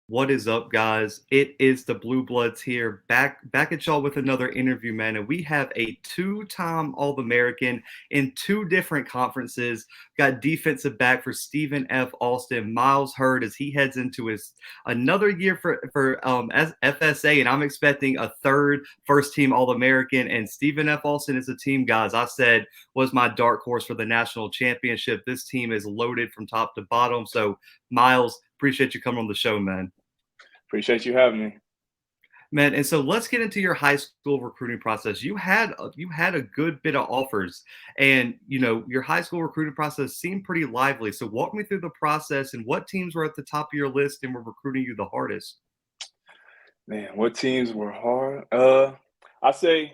What is up, guys? It is the Bluebloods here, back at y'all with another interview, man. And we have a two-time All-American in two different conferences. Got defensive back for Stephen F. Austin, Myles Heard, as he heads into his another year for FSA, and I'm expecting a third first-team All-American. And Stephen F. Austin is a team, guys, I said was my dark horse for the national championship. This team is loaded from top to bottom. So, Myles, appreciate you coming on the show, man. Appreciate you having me. Man, and so let's get into your high school recruiting process. You had a good bit of offers, and your high school recruiting process seemed pretty lively. So walk me through the process and what teams were at the top of your list and were recruiting you the hardest. Man, what teams were hard? I say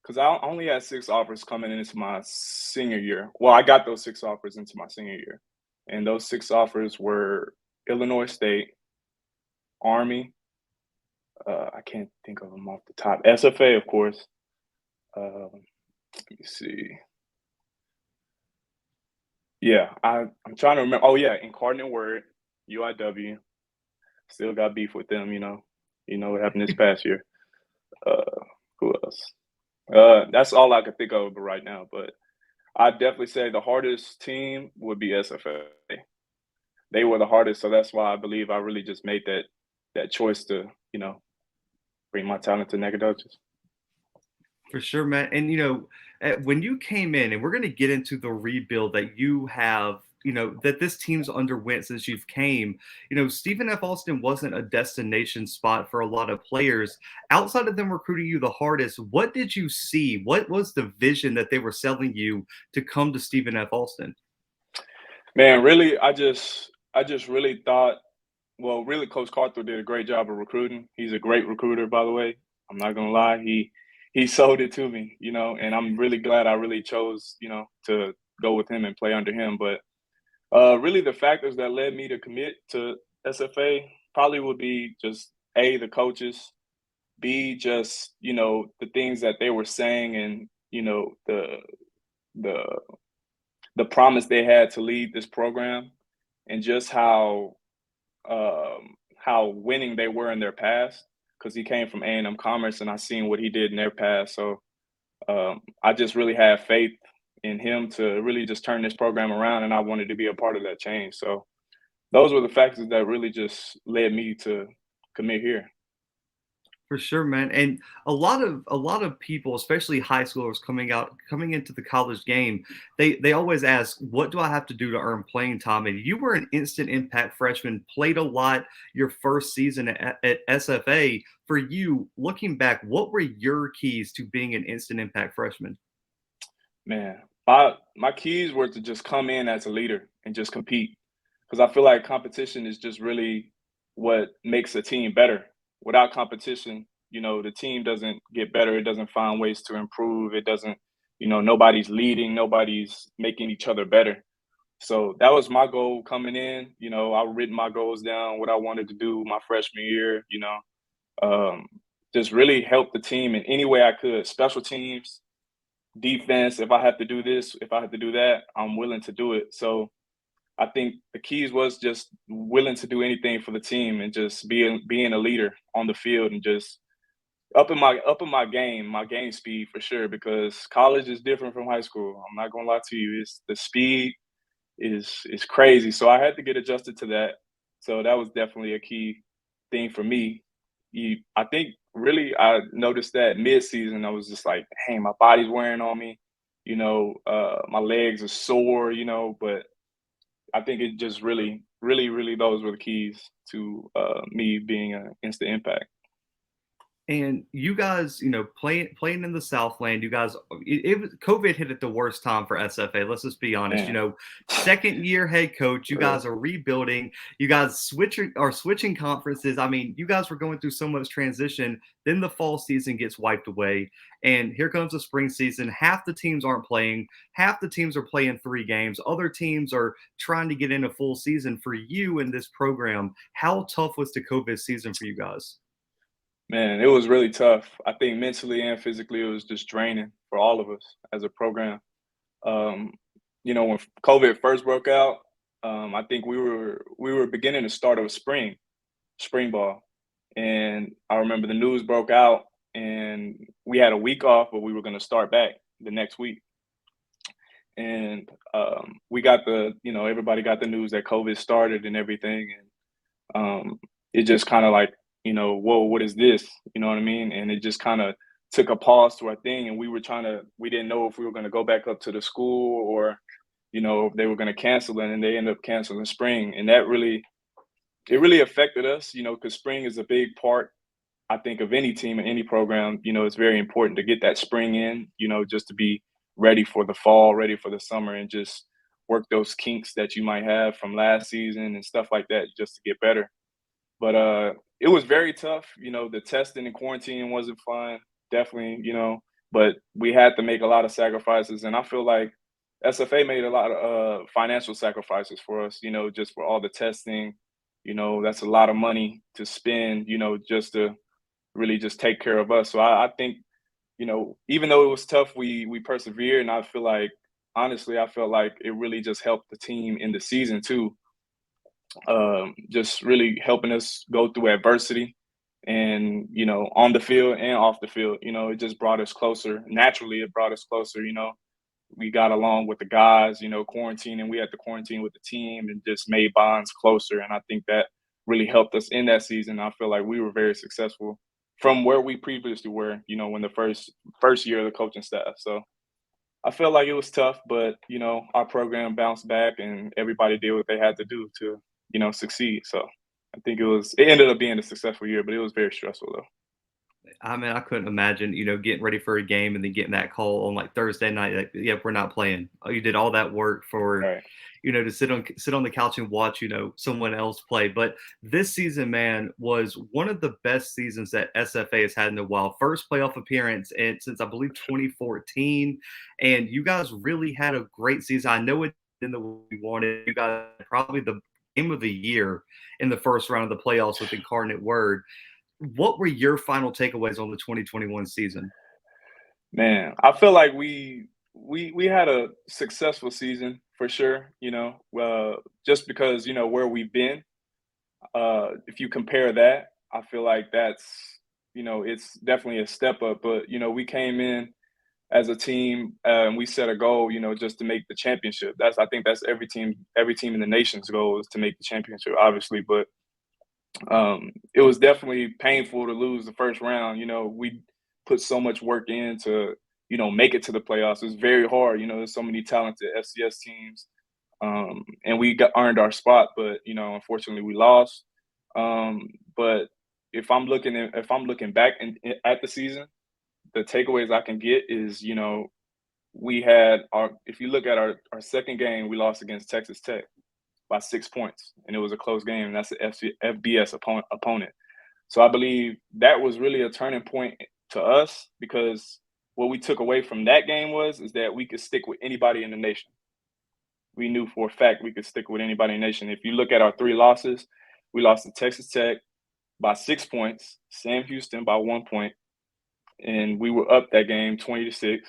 because I only had 6 offers coming into my senior year. Well, I got those 6 offers into my senior year, and those 6 offers were Illinois State, Army. I can't think of them off the top. SFA, of course. Let me see. Yeah, I'm trying to remember. Oh yeah, Incarnate Word, UIW. Still got beef with them. You know what happened this past year. Uh, who else? That's all I could think of right now. But I definitely say the hardest team would be SFA. They were the hardest, so that's why I believe I really just made that choice to bring my talent to Nacogdoches. For sure, man. And when you came in, and we're going to get into the rebuild that you have, that this team's underwent since you've came. Stephen F. Austin wasn't a destination spot for a lot of players. Outside of them recruiting you the hardest, what did you see? What was the vision that they were selling you to come to Stephen F. Austin? Man, really, I just really thought. Well, really, Coach Carter did a great job of recruiting. He's a great recruiter, by the way. I'm not gonna lie. He sold it to me, and I'm really glad I really chose, to go with him and play under him. But really, the factors that led me to commit to SFA probably would be just A, the coaches, B, just, the things that they were saying and, the the promise they had to lead this program and just how winning they were in their past because he came from A&M Commerce and I seen what he did in their past. So I just really had faith in him to really just turn this program around, and I wanted to be a part of that change. So those were the factors that really just led me to commit here. For sure, man. And a lot of people, especially high schoolers coming into the college game, they always ask, what do I have to do to earn playing time? And you were an instant impact freshman, played a lot your first season at SFA. For you, looking back, what were your keys to being an instant impact freshman? Man, my keys were to just come in as a leader and just compete because I feel like competition is just really what makes a team better. Without competition, the team doesn't get better. It doesn't find ways to improve. It doesn't, nobody's leading, nobody's making each other better. So that was my goal coming in. I written my goals down, what I wanted to do my freshman year, um, just really help the team in any way I could. Special teams, defense, if I have to do this, if I have to do that, I'm willing to do it. So I think the keys was just willing to do anything for the team and just being a leader on the field and just upping my game speed for sure because college is different from high school. I'm not gonna lie to you. It's the speed is crazy. So I had to get adjusted to that. So that was definitely a key thing for me. I think really I noticed that mid-season I was just like, hey, my body's wearing on me. My legs are sore. But I think it just really, really, really those were the keys to me being an instant impact. And you guys, playing in the Southland, you guys, COVID hit at the worst time for SFA. Let's just be honest. Man, Second year head coach, you for real. guys are rebuilding. You guys switching conferences. I mean, you guys were going through so much transition. Then the fall season gets wiped away, and here comes the spring season. Half the teams aren't playing. Half the teams are playing 3 games. Other teams are trying to get in a full season. For you in this program, how tough was the COVID season for you guys? Man, it was really tough. I think mentally and physically, it was just draining for all of us as a program. Um, when COVID first broke out, I think we were beginning to start of spring, spring ball. And I remember the news broke out and we had a week off, but we were going to start back the next week. And we got everybody got the news that COVID started and everything. And it just kind of like, whoa, what is this? You know what I mean? And it just kind of took a pause to our thing. And we didn't know if we were going to go back up to the school or, if they were going to cancel it, and they ended up canceling spring. And it really affected us, because spring is a big part, I think, of any team and any program. It's very important to get that spring in, just to be ready for the fall, ready for the summer, and just work those kinks that you might have from last season and stuff like that just to get better. But it was very tough. The testing and quarantine wasn't fun, definitely, but we had to make a lot of sacrifices. And I feel like SFA made a lot of financial sacrifices for us, just for all the testing. That's a lot of money to spend, just to really just take care of us. So I think, even though it was tough, we persevered. And I feel like, honestly, I felt like it really just helped the team in the season too. Just really helping us go through adversity and, on the field and off the field. It just brought us closer. Naturally, it brought us closer. We got along with the guys, quarantining. We had to quarantine with the team and just made bonds closer. And I think that really helped us in that season. I feel like we were very successful from where we previously were, when the first year of the coaching staff. So I feel like it was tough, but, our program bounced back and everybody did what they had to do to, succeed. So I think it ended up being a successful year, but it was very stressful though. I mean, I couldn't imagine, getting ready for a game and then getting that call on like Thursday night, like, yep, we're not playing. Oh, you did all that work for, Right. to sit on the couch and watch, someone else play. But this season, man, was one of the best seasons that SFA has had in a while. First playoff appearance since I believe 2014, and you guys really had a great season. I know it in the way we wanted. You guys probably the game of the year in the first round of the playoffs with Incarnate Word. What were your final takeaways on the 2021 season? Man, I feel like we had a successful season for sure, just because, where we've been. If you compare that, I feel like that's, it's definitely a step up. But, we came in as a team and we set a goal, just to make the championship. I think that's every team in the nation's goal is to make the championship, obviously. But it was definitely painful to lose the first round. We put so much work in to, make it to the playoffs. It's very hard. There's so many talented FCS teams, and we earned our spot. But unfortunately, we lost. But if I'm looking back at the season, the takeaways I can get is, we had if you look at our second game, we lost against Texas Tech by 6 points, and it was a close game. And that's an FBS opponent. So I believe that was really a turning point to us, because what we took away from that game is that we could stick with anybody in the nation. We knew for a fact we could stick with anybody in the nation. If you look at our 3 losses, we lost to Texas Tech by 6 points, Sam Houston by 1 point, and we were up that game 20-6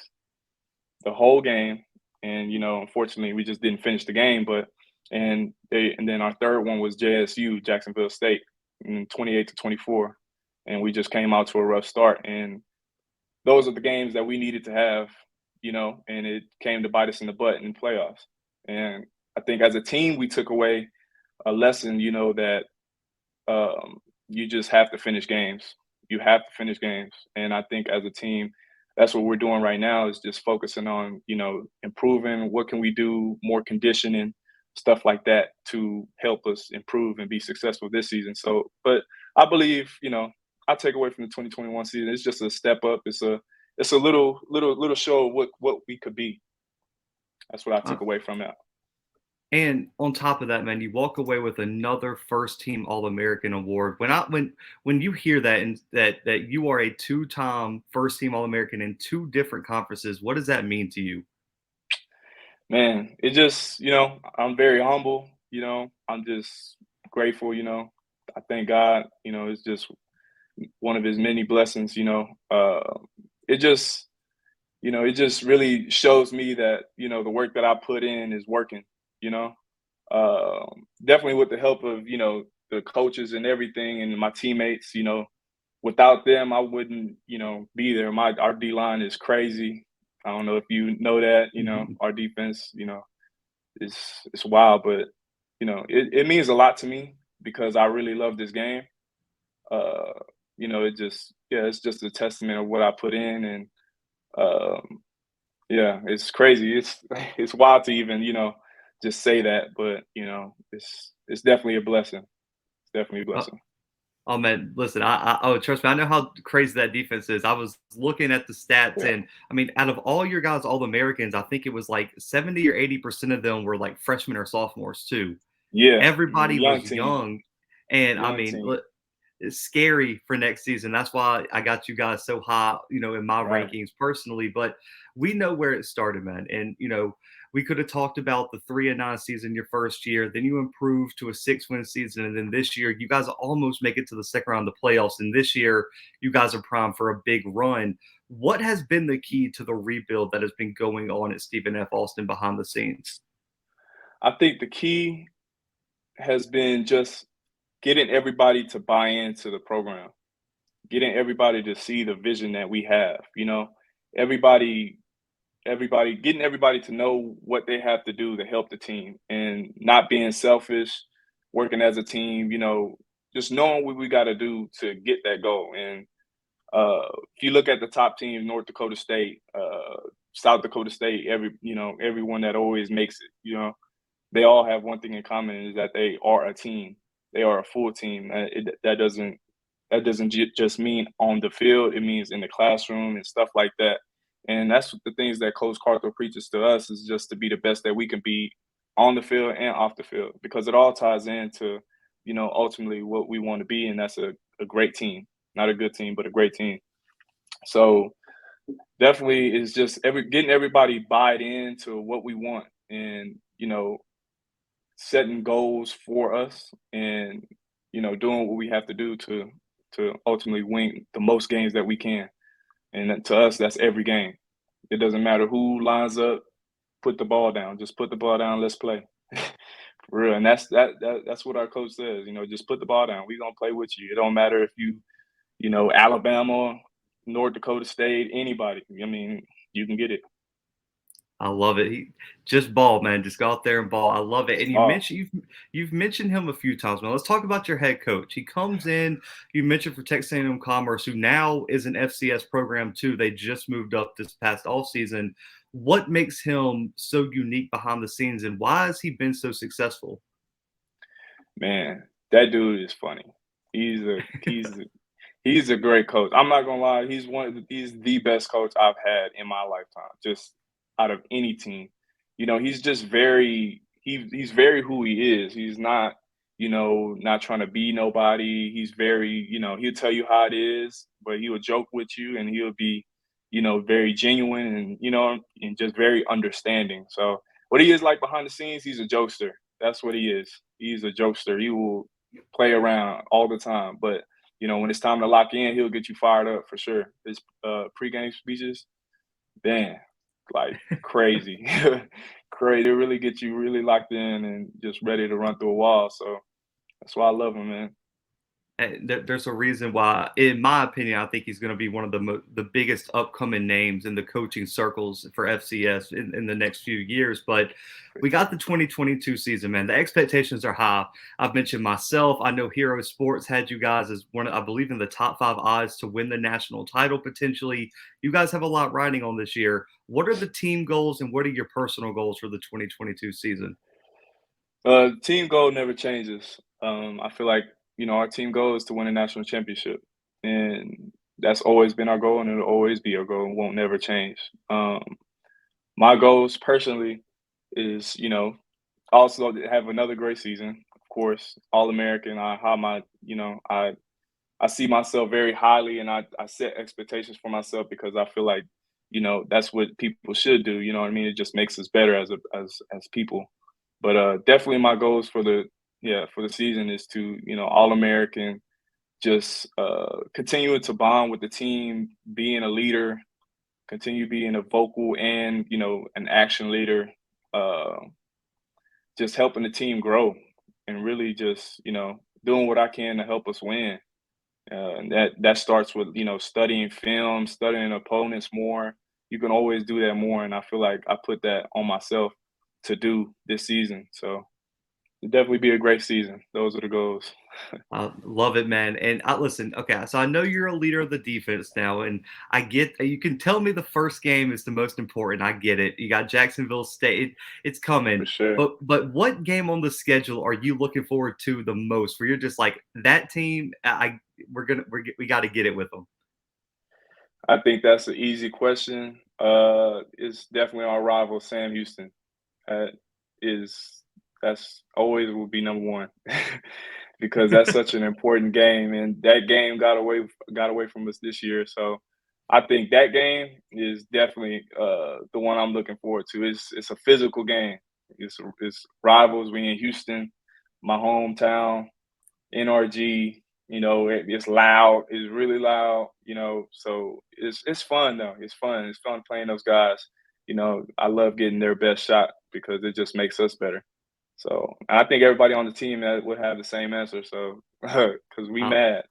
the whole game. And unfortunately, we just didn't finish the game. And then our third one was JSU, Jacksonville State, 28-24, and we just came out to a rough start. And those are the games that we needed to have, and it came to bite us in the butt in playoffs. And I think as a team, we took away a lesson, that you just have to finish games. You have to finish games. And I think as a team, that's what we're doing right now, is just focusing on, improving. What can we do? More conditioning, stuff like that, to help us improve and be successful this season. So, but I believe, I take away from the 2021 season, it's just a step up. It's a little show of what we could be. That's what I took away from that. And on top of that, man, you walk away with another first team All-American award. When you hear that, and that you are a 2-time first team All-American in 2 different conferences, what does that mean to you? Man, it just, I'm very humble, I'm just grateful, I thank God, it's just one of his many blessings, it just, it just really shows me that, the work that I put in is working, definitely with the help of, the coaches and everything, and my teammates. Without them, I wouldn't be there. Our D line is crazy. I don't know if you know that. Our defense, it's wild, but it means a lot to me because I really love this game. Uh, it's just a testament of what I put in, and yeah, it's crazy. It's it's wild to even just say that, but it's definitely a blessing. It's definitely a Uh, blessing. Oh man, listen, oh trust me, I know how crazy that defense is. I was looking at the stats, Yeah, and I mean, out of all your guys, all Americans, I think it was like 70 or 80% of them were like freshmen or sophomores too. yeah, Everybody young was team, young, and I young mean, team. it's scary for next season. That's why I got you guys so high, in my Right. rankings personally. But we know where it started, man. And we could have talked about the 3-9 season your first year, then you improved to a 6-win season, and then this year you guys almost make it to the second round of the playoffs. And this year you guys are primed for a big run. What has been the key to the rebuild that has been going on at Stephen F. Austin behind the scenes? I think the key has been just getting everybody to buy into the program, getting everybody to see the vision that we have. Everybody getting everybody to know what they have to do to help the team and not being selfish, working as a team, just knowing what we got to do to get that goal. And if you look at the top teams, North Dakota State, South Dakota State, everyone that always makes it, they all have one thing in common is that they are a team. They are a full team. That doesn't just mean on the field. It means in the classroom and stuff like that. And that's the things that Coach Carter preaches to us is just to be the best that we can be on the field and off the field because it all ties into, ultimately what we want to be. And that's a great team, not a good team, but a great team. So definitely is just getting everybody bought into what we want and, setting goals for us and, doing what we have to do to ultimately win the most games that we can. And to us, that's every game. It doesn't matter who lines up, put the ball down. Just put the ball down, let's play. For real. And that's what our coach says, just put the ball down. We're gonna play with you. It don't matter if Alabama, North Dakota State, anybody. I mean, you can get it. I love it. Just ball, man. Just go out there and ball. I love it. And Oh, you've mentioned him a few times, man. Let's talk about your head coach. He comes in. You mentioned for Texas A&M Commerce, who now is an FCS program too. They just moved up this past off season. What makes him so unique behind the scenes, and why has he been so successful? man, that dude is funny. He's a great coach. I'm not gonna lie, he's the best coach I've had in my lifetime, just out of any team. He's just he's very who he is. He's not, not trying to be nobody. He's very, he'll tell you how it is, but he will joke with you and he'll be, very genuine and and just very understanding. So what he is like behind the scenes, he's a jokester. That's what he is. He's a jokester. He will play around all the time, but when it's time to lock in, he'll get you fired up for sure. His pregame speeches, damn, like crazy, crazy. It really get you really locked in and just ready to run through a wall. So that's why I love him, man. And there's a reason why, in my opinion, I think he's going to be one of the biggest upcoming names in the coaching circles for FCS in the next few years. But we got the 2022 season, man. The expectations are high. I've mentioned myself. I know Hero Sports had you guys as one, I believe, in the top 5 odds to win the national title potentially. You guys have a lot riding on this year. What are the team goals and what are your personal goals for the 2022 season? Team goal never changes. I feel like our team goal is to win a national championship, and that's always been our goal, and it'll always be our goal, and won't never change. My goals personally is also to have another great season. Of course, All-American. I how my I see myself very highly, and I set expectations for myself because I feel like that's what people should do. You know what I mean? It just makes us better as people. But definitely my goals for the season is to All American, just continuing to bond with the team, being a leader, continue being a vocal and an action leader, uh, just helping the team grow and really just doing what I can to help us win. And that starts with, studying film, studying opponents more. You can always do that more, and I feel like I put that on myself to do this season. So it'll definitely be a great season. Those are the goals. Love it, man. And listen, okay, so I know you're a leader of the defense now, and I get you can tell me the first game is the most important. I get it. You got Jacksonville State; it's For coming. sure. But what game on the schedule are you looking forward to the most? Where you're just like that team, we got to get it with them. I think that's an easy question. It's definitely our rival, Sam Houston. That is that's always will be number one because that's such an important game, and that game got away from us this year. So I think that game is definitely the one I'm looking forward to. It's a physical game. It's rivals. We in Houston, my hometown. NRG, it's loud, it's really loud, so it's fun though. It's fun. It's fun playing those guys. I love getting their best shot because it just makes us better. So I think everybody on the team that would have the same answer. So because we I mad,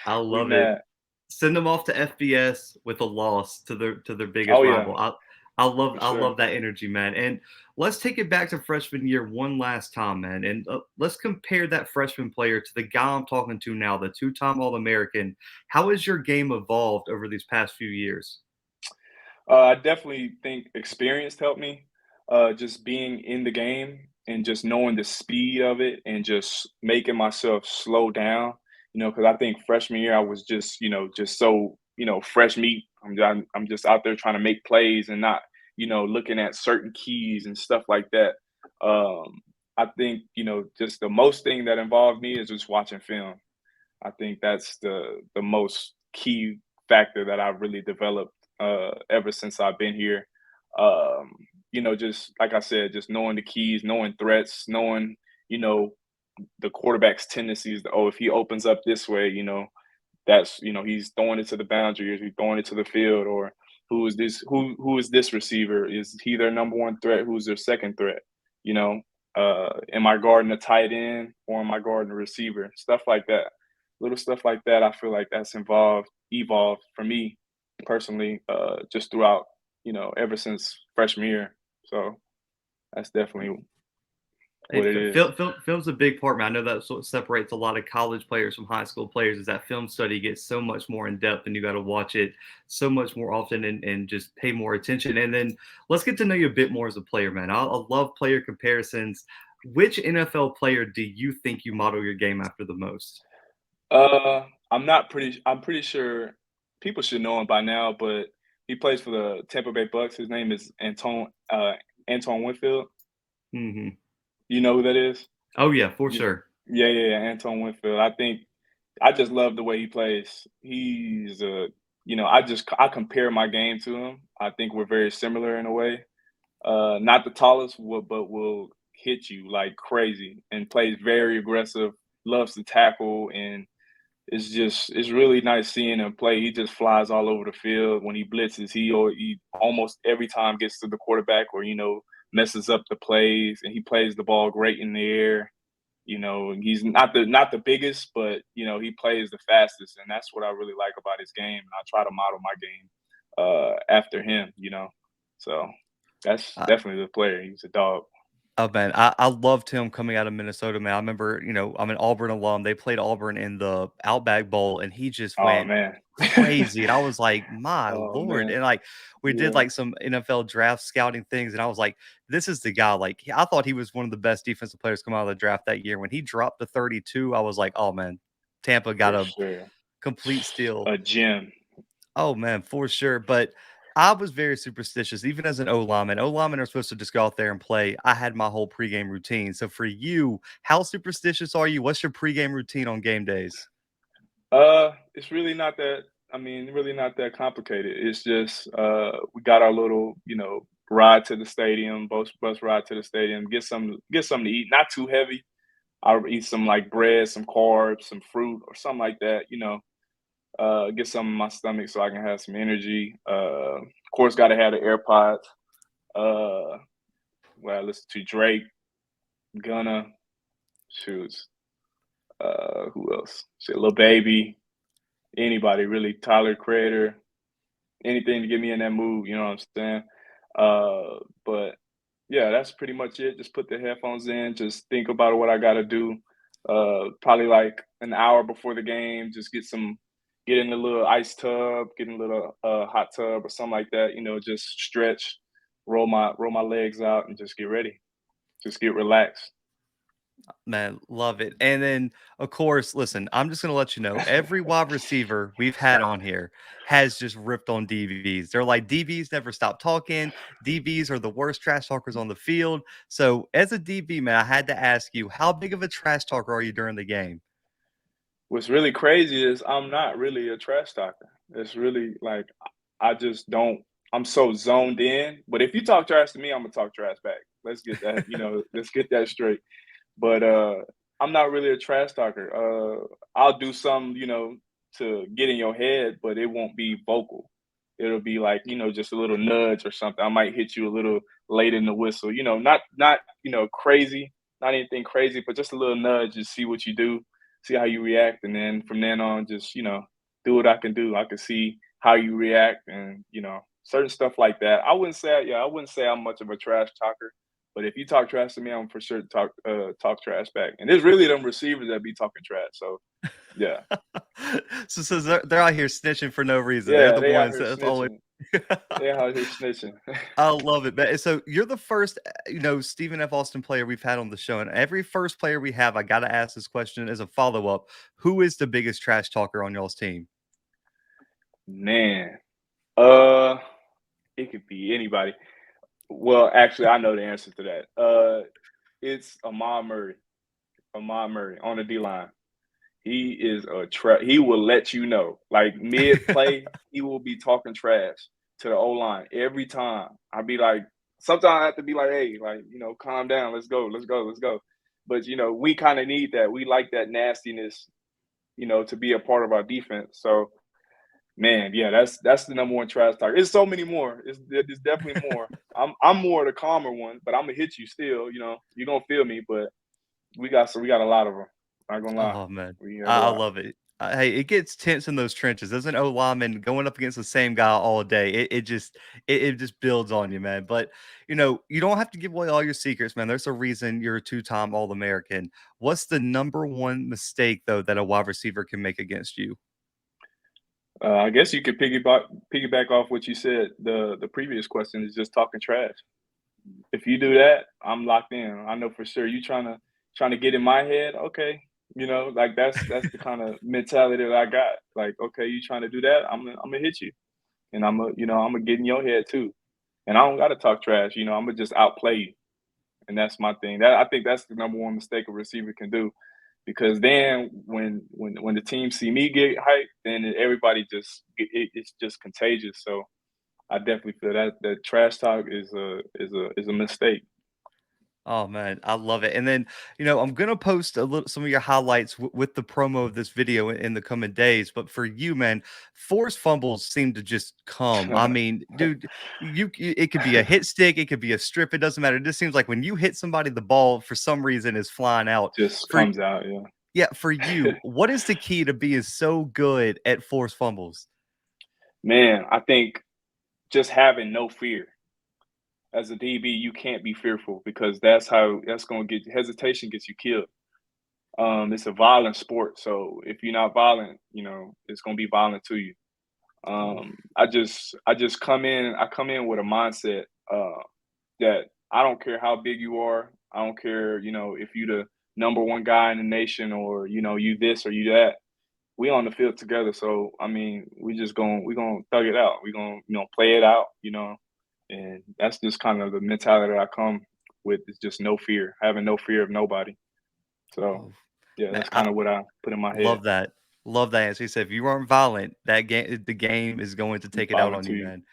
I we love it. mad. Send them off to FBS with a loss to their biggest Oh yeah, rival. for I sure. love that energy, man. And let's take it back to freshman year one last time, man. And let's compare that freshman player to the guy I'm talking to now, the two-time All-American. How has your game evolved over these past few years? I definitely think experience helped me. Just being in the game and just knowing the speed of it and just making myself slow down. Because I think freshman year I was just, just so, fresh meat. I'm just out there trying to make plays and not, looking at certain keys and stuff like that. I think, just the most thing that involved me is just watching film. I think that's the most key factor that I've really developed ever since I've been here. Just like I said, just knowing the keys, knowing threats, knowing you know the quarterback's tendencies. If he opens up this way, that's he's throwing it to the boundary, or he's throwing it to the field, or who is this receiver? Is he their number one threat? Who's their second threat? You know, am I guarding a tight end or am I guarding a receiver? Stuff like that. Little stuff like that. I feel like that's evolved for me personally, just throughout, ever since freshman year. So that's definitely Hey, what it is. film's a big part, man. I know that's what separates a lot of college players from high school players is that film study gets so much more in depth and you got to watch it so much more often and just pay more attention. And then let's get to know you a bit more as a player, man. I love player comparisons. Which NFL player do you think you model your game after the most? I'm pretty sure people should know him by now, but he plays for the Tampa Bay Bucks. His name is Antoine Winfield. Hmm. You know who that is? Oh yeah, for Yeah, sure. yeah. Antoine Winfield. I just love the way he plays. He's I compare my game to him. I think we're very similar in a way. Not the tallest, but will hit you like crazy and plays very aggressive. Loves to tackle, and it's really nice seeing him play. He just flies all over the field. When he blitzes, he almost every time gets to the quarterback or messes up the plays, and he plays the ball great in the air. He's not the biggest, but he plays the fastest, and that's what I really like about his game. And I try to model my game after him. So that's definitely the player. He's a dog. Oh man, I loved him coming out of Minnesota, man. I remember, I'm an Auburn alum. They played Auburn in the Outback Bowl, and he just Oh went man. crazy. And I was like, my Oh lord. man. And like we did Yeah, like some NFL draft scouting things, and I was like, this is the guy. Like I thought he was one of the best defensive players come out of the draft that year. When he dropped to 32, I was like, oh man, Tampa got for a sure. complete steal. A gem. Oh man, for sure. But I was very superstitious, even as an O lineman. O linemen are supposed to just go out there and play. I had my whole pregame routine. So for you, how superstitious are you? What's your pregame routine on game days? It's really not that. I mean, really not that complicated. It's just we got our little, ride to the stadium, bus ride to the stadium. Get something to eat. Not too heavy. I'll eat some like bread, some carbs, some fruit, or something like that. Get some in my stomach so I can have some energy. Of course, got to have the AirPods. Uh, where I listen to Drake, Gunna, shoes. Who else? Shit, Lil Baby, anybody really, Tyler Creator, anything to get me in that mood, you know what I'm saying? But yeah, that's pretty much it. Just put the headphones in, just think about what I gotta do. Probably like an hour before the game, just get in a little ice tub, get in a little hot tub or something like that, just stretch, roll my legs out and just get ready. Just get relaxed. Man, love it. And then, of course, listen, I'm just gonna let you know, every wide receiver we've had on here has just ripped on DBs. They're like, DBs never stop talking. DBs are the worst trash talkers on the field. So, as a DB, man, I had to ask you, how big of a trash talker are you during the game? What's really crazy is I'm not really a trash talker. It's really like I just don't. I'm so zoned in. But if you talk trash to me, I'm gonna talk trash back. Let's get that. Let's get that straight. But I'm not really a trash talker. I'll do some, to get in your head, but it won't be vocal. It'll be like, just a little nudge or something. I might hit you a little late in the whistle. Not crazy, not anything crazy, but just a little nudge. Just see what you do, see how you react, and then from then on, just do what I can do. I can see how you react, and certain stuff like that. I wouldn't say I'm much of a trash talker. But if you talk trash to me, I'm for sure to talk trash back. And it's really them receivers that be talking trash. So yeah. So they're out here snitching for no reason. They're Yeah, the they out ones here that's always. snitching. They out here snitching. I love it, man. So you're the first, Stephen F. Austin player we've had on the show, and every first player we have, I got to ask this question as a follow up: who is the biggest trash talker on y'all's team? Man. Uh it could be anybody. Well, actually I know the answer to that. It's Ahmad Murray. Ahmad Murray on the D line. He is he will let you know. Like mid play, he will be talking trash to the O line every time. I'll be like, sometimes I have to be like, hey, like, calm down, let's go, let's go, let's go. But we kind of need that. We like that nastiness, to be a part of our defense. So man, yeah, that's the number one trash talk. It's so many more. It's definitely more. I'm more the calmer one, but I'm gonna hit you still. You don't feel me, but we got a lot of them. Not gonna lie, Oh man, we got a I lot. love it. Hey, it gets tense in those trenches. As an O lineman going up against the same guy all day, it just builds on you, man. But you don't have to give away all your secrets, man. There's a reason you're a two-time All-American. What's the number one mistake though that a wide receiver can make against you? I guess you could piggyback off what you said. The previous question is just talking trash. If you do that, I'm locked in. I know for sure you trying to get in my head. Okay, like that's the kind of mentality that I got. Like, okay, you trying to do that? I'm gonna hit you, and I'm gonna get in your head too. And I don't gotta talk trash. I'm gonna just outplay you, and that's my thing. That I think that's the number one mistake a receiver can do, because then when the team see me get hyped, then everybody it's just contagious. So I definitely feel that trash talk is a mistake. Oh man, I love it. And then, I'm gonna post some of your highlights with the promo of this video in the coming days. But for you, man, forced fumbles seem to just come. I mean, dude, it could be a hit stick, it could be a strip, it doesn't matter. It just seems like when you hit somebody, the ball for some reason is flying out. Just For comes out, Yeah, for yeah. you, what is the key to being so good at forced fumbles? Man, I think just having no fear. As a DB, you can't be fearful, because that's gonna get hesitation gets you killed. It's a violent sport, so if you're not violent, it's gonna be violent to you. I just come in with a mindset that I don't care how big you are. I don't care, if you the number one guy in the nation, or you this or you that. We on the field together, so I mean, we gonna thug it out. We gonna play it out, and that's just kind of the mentality that I come with, is just no fear, having no fear of nobody. So Oh, yeah, man, that's kind of what I put in my head. love that. Love that answer. He said, if you aren't violent, the game is going to take it out Violent on to you, you. man.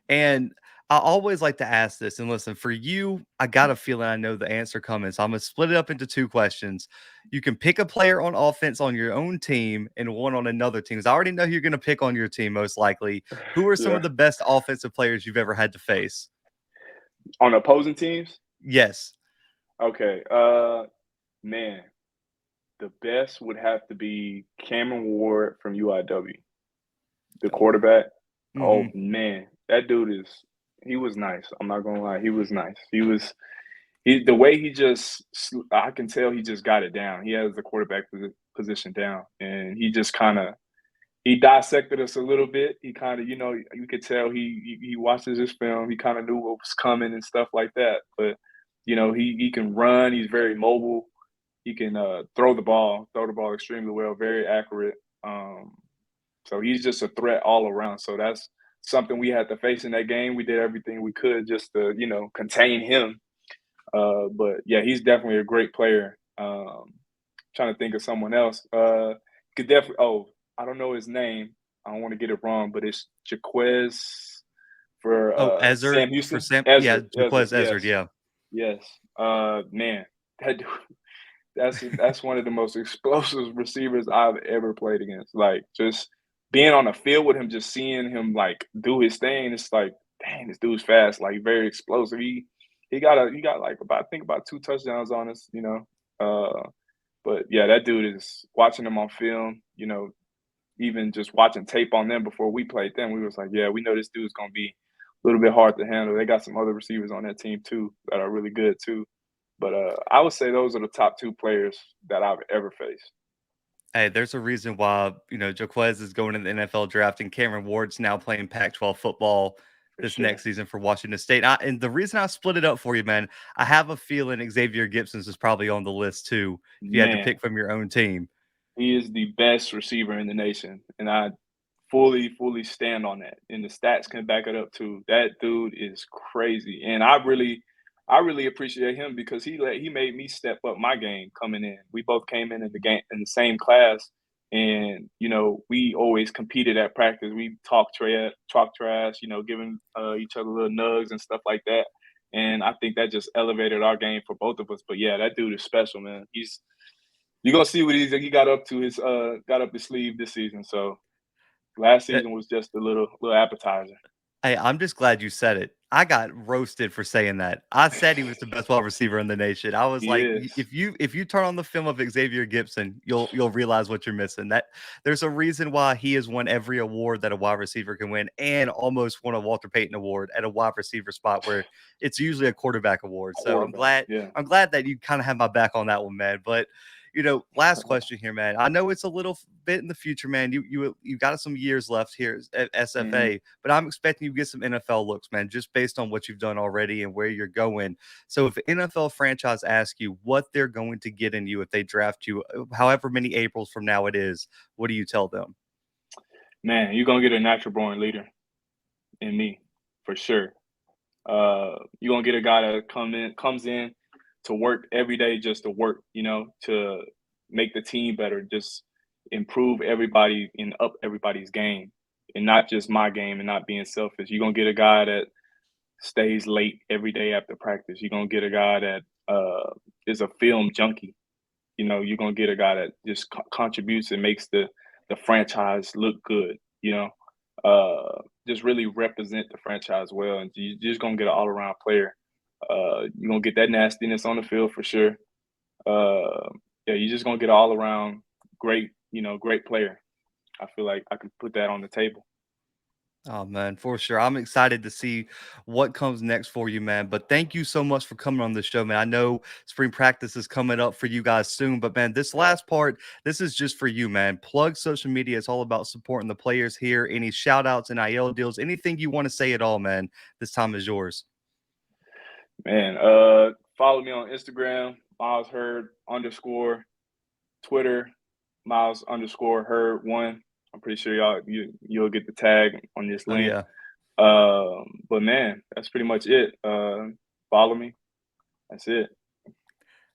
And I always like to ask this. And listen, for you, I got a feeling I know the answer coming. So I'm gonna split it up into two questions. You can pick a player on offense on your own team and one on another team. 'Cause I already know who you're gonna pick on your team, most likely. Who are some of Yeah. the best offensive players you've ever had to face? On opposing teams? Yes. Okay. Man. the best would have to be Cameron Ward from UIW, the quarterback. Oh Mm-hmm. man, that dude he was nice. I'm not gonna lie, he was nice. The way he just I can tell he just got it down. He has the quarterback position down, and he just kind of he dissected us a little bit. He kind of, you could tell he watches his film. He kind of knew what was coming and stuff like that. But he can run. He's very mobile. He can throw the ball extremely well, very accurate. So he's just a threat all around. So that's something we had to face in that game. We did everything we could just to contain him. But yeah, he's definitely a great player. Trying to think of someone else. Could definitely. Oh, I don't know his name. I don't want to get it wrong, but it's Jaquez for Oh, Ezard Sam for Houston. Sam. Yeah, Ezra, Jaquez Ezard. yes, Yeah. yes. Man, that dude, that's one of the most explosive receivers I've ever played against. Like just being on the field with him, just seeing him like do his thing. It's like, dang, this dude's fast, like very explosive. He got like about 2 touchdowns on us. But yeah, that dude is watching them on film. Even just watching tape on them before we played them, we was like, yeah, we know this dude's gonna be a little bit hard to handle. They got some other receivers on that team too that are really good too. But I would say those are the top 2 players that I've ever faced. Hey, there's a reason why, Jaquez is going to the NFL draft and Cameron Ward's now playing Pac-12 football For this sure. next season for Washington State. And the reason I split it up for you, man, I have a feeling Xavier Gibson's is probably on the list too, if you had to Man, pick from your own team. he is the best receiver in the nation, and I fully stand on that. And the stats can back it up too. That dude is crazy, and I really appreciate him because he made me step up my game coming in. We both came in the game in the same class, and we always competed at practice. We talk trash, giving each other little nugs and stuff like that. And I think that just elevated our game for both of us. But yeah, that dude is special, man. You're gonna see what he got up his sleeve this season. So last season was just a little appetizer. Hey, I'm just glad you said it. I got roasted for saying that. I said he was the best wide receiver in the nation. I was He like, is. if you turn on the film of Xavier Gibson, you'll realize what you're missing. That there's a reason why he has won every award that a wide receiver can win, and almost won a Walter Payton Award at a wide receiver spot where it's usually a quarterback award. So I'm Quarterback. glad Yeah. I'm glad that you kind of have my back on that one, man. But last question here, man. I know it's a little bit in the future, man. You got some years left here at Mhm. SFA, but I'm expecting you to get some NFL looks, man, just based on what you've done already and where you're going. So if an NFL franchise asks you what they're going to get in you if they draft you, however many Aprils from now it is, what do you tell them? Man, you're gonna get a natural born leader in me, for sure. You're gonna get a guy that comes in to work every day just to work, to make the team better, just improve everybody and up everybody's game. And not just my game and not being selfish. You're gonna get a guy that stays late every day after practice. You're gonna get a guy that is a film junkie. You're gonna get a guy that just contributes and makes the franchise look good. Just really represent the franchise well, and you're just gonna get an all around player. You're gonna get that nastiness on the field for sure. Uh, yeah, you're just gonna get an all around great player. I feel like I can put that on the table. Oh man, for sure. I'm excited to see what comes next for you, man. But thank you so much for coming on the show, man. I know spring practice is coming up for you guys soon, but man, this Right. last part, this is just for you, man. Plug social media. It's all about supporting the players here. Any shout outs, NIL deals, anything you want to say at all, man. This time is yours. Man, follow me on Instagram, Myles Heard _ Twitter, Myles _ Heard one. I'm pretty sure you'll get the tag on this Oh link. yeah. But man, that's pretty much it. Follow me. That's it.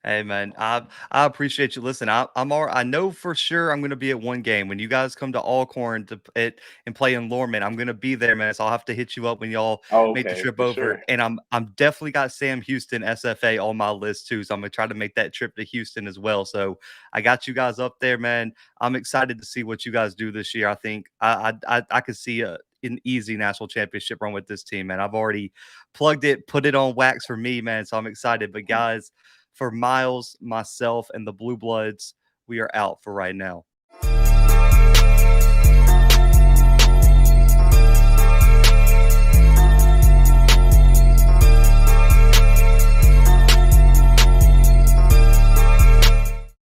Hey man, I appreciate you. Listen, I know for sure I'm gonna be at one game when you guys come to Alcorn and play in Lorman. I'm gonna be there, man. So I'll have to hit you up when y'all make the Okay, trip for over. sure. And I'm definitely got Sam Houston SFA on my list too. So I'm gonna try to make that trip to Houston as well. So I got you guys up there, man. I'm excited to see what you guys do this year. I think I could see an easy national championship run with this team, man. I've already plugged it, put it on wax for me, man. So I'm excited. But guys, for Myles, myself, and the Blue Bloods, we are out for right now.